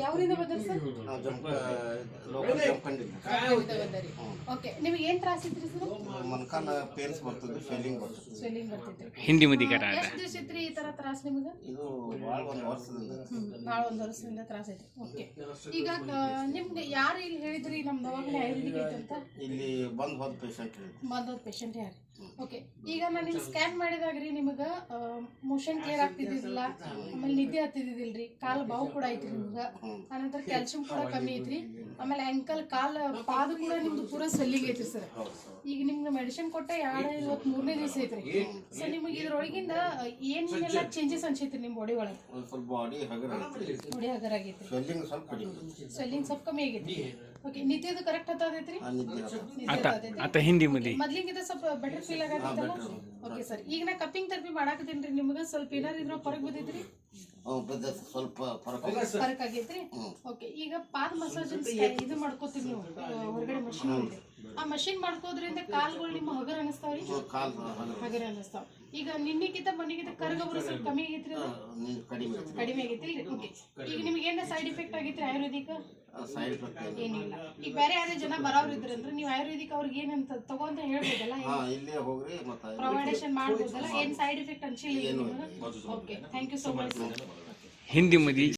ಯಾವರಿಂದ ಬಂದ್ರಿ sir? Okay, ನಿಮಗೆ ಏನ್ ತ್ರಾಸ ಇತ್ರಿ ಸರ್? ಮೊಣಕಾಲ ಪೇನ್ಸ್ ಬರ್ತದೆ, ಸ್ವೆಲ್ಲಿಂಗ್ ಬರ್ತದೆ. ಹಿಂದಿ ಮುದಿಕರ ಎಷ್ಟು ದಿವಸ ಇತ್ರಿ ಈ ತರ ತ್ರಾಸ ನಿಮಗೆ? ಇದು ಭಾಳ ಒಂದು ವರ್ಷದಿಂದ ಭಾಳ ಒಂದು ವರ್ಷದಿಂದ ತ್ರಾಸ ಐತಿ. ಓಕೆ, ಈಗ ನಿಮ್ಗೆ ಯಾರು ಇಲ್ಲಿ ಹೇಳಿದ್ರಿ ನಮ್ಮ ದವಾಖಾನೆ ಆಯುರ್ವೇದಿಕ್ ಐತೆ ಅಂತ? ಇಲ್ಲಿ ಬಂದ್ ಹೋದ ಪೇಷಂಟ್ ಯಾರು? ಓಕೆ, ಈಗ ನಾನು ನಿಮ್ಗೆ ಸ್ಕ್ಯಾನ್ ಮಾಡಿದಾಗ್ರಿ ನಿಮಗೆ ಮೋಷನ್ ಕ್ಲಿಯರ್ ಆಗ್ತಿದ್ದಿಲ್ಲ, ಆಮೇಲೆ ನಿದ್ದೆ ಹತ್ತಿದ್ದಿಲ್ರಿ, ಕಾಲು ಬಾವು ಕೂಡ ಐತ್ರಿ ನಿಮ್ಗೆ, ಆನಂತರ ಕ್ಯಾಲ್ಸಿಯಂ ಕೂಡ ಕಮ್ಮಿ ಐತ್ರಿ, ಆಮೇಲೆ ಆಂಕಲ್ ಕಾಲು ಪಾದ ಕೂಡ ನಿಮ್ದು ಪೂರ ಸಲ್ಲಿಗೆ ಐತ್ರಿ ಸರ್. ಈಗ ನಿಮ್ಗೆ ಮೆಡಿಸಿನ್ ಕೊಟ್ಟೆ ಇವತ್ತು 3ನೇ ದಿವಸ ಐತ್ರಿ. ಸೊ ನಿಮಗೆ ಇದ್ರೊಳಗಿಂದ ಏನೆಲ್ಲ ಚೇಂಜಸ್ ಅನ್ಸೈತ್ರಿ ನಿಮ್ಮ ಬಾಡಿ ಒಳಗೆ? ಸ್ವಲ್ಪ ಬಾಡಿ ಹಗರ ಆಗೈತ್ರಿ, ಸ್ವೆಲ್ಲಿಂಗ್ ಸ್ವಲ್ಪ ಕಡಿಮೆ, ಸ್ವೆಲ್ಲಿಂಗ್ ಸ್ವಲ್ಪ ಕಮ್ಮಿ ಆಗೈತಿ. ಓಕೆ, ನಿದ್ದೆದು ಕರೆಕ್ಟ್ ಹತ್ತದೈತ್ರಿ? ಹಿಂದಿ ಮುದಿ ಮೊದ್ಲಿಂಗಿಂತ ಸ್ವಲ್ಪ ಬೆಟರ್ ಫೀಲ್ ಆಗತ್ತಲ್ಲ? ಓಕೆ ಸರ್, ಈಗ ನಾ ಕಪ್ಪಿಂಗ್ ಥೆರಪಿ ಮಾಡಾಕತ್ತೀನ್ರಿ, ನಿಮ್ಗೆ ಸ್ವಲ್ಪ ಏನಾರು ಇದ್ರ ಫರಕ್ ಬಿದ್ದೈತ್ರಿ? ಸ್ವಲ್ಪ ಫರಕ್ ಆಗೈತ್ರಿ. ಓಕೆ, ಈಗ ಪಾದ ಮಸಾಜ್ ಇದು ಮಾಡ್ಕೋತೀವಿ ನೀವು, ಹೊರಗಡೆ ಮಷಿನ್ ಇದೆ, ಆ ಮಷಿನ್ ಮಾಡ್ಕೋದ್ರಿಂದ ಕಾಲ್ಗಳು ನಿಮ್ಮ ಹಗರ್ ಅನಿಸ್ತಾವ್ರಿ? ಹಗರ್ ಅನಿಸ್ತಾವ. ಈಗ ನಿನ್ನೆಗಿಂತ ಮನೆಗಿಂತ ಕರ್ಗಬರು ಸ್ವಲ್ಪ ಕಮ್ಮಿ ಆಗೈತ್ರಿ? ಕಡಿಮೆ ಆಗೈತಿ. ಓಕೆ, ಈಗ ನಿಮ್ಗೆ ಏನ ಸೈಡ್ ಎಫೆಕ್ಟ್ ಆಗೈತ್ರಿ ಆಯುರ್ವೇದಿಕ್? ಏನಿಲ್ಲ. ಈಗ ಬೇರೆ ಯಾರೇ ಜನ ಬರೋರು ಇದ್ರಂದ್ರೆ ನೀವು ಆಯುರ್ವೇದಿಕ್ ಅವ್ರಿಗೆ ಏನಂತ ತಗೊಂತ ಹೇಳ್ಬೋದಲ್ಲ, ಪ್ರೊವೈಡೇಷನ್ ಮಾಡ್ಬೋದಲ್ಲ, ಏನ್ ಸೈಡ್ ಎಫೆಕ್ಟ್ ಅನ್ಸಿಲ್ಲ? Okay, thank you so much. ಹಿಂದಿ ಮುದಿ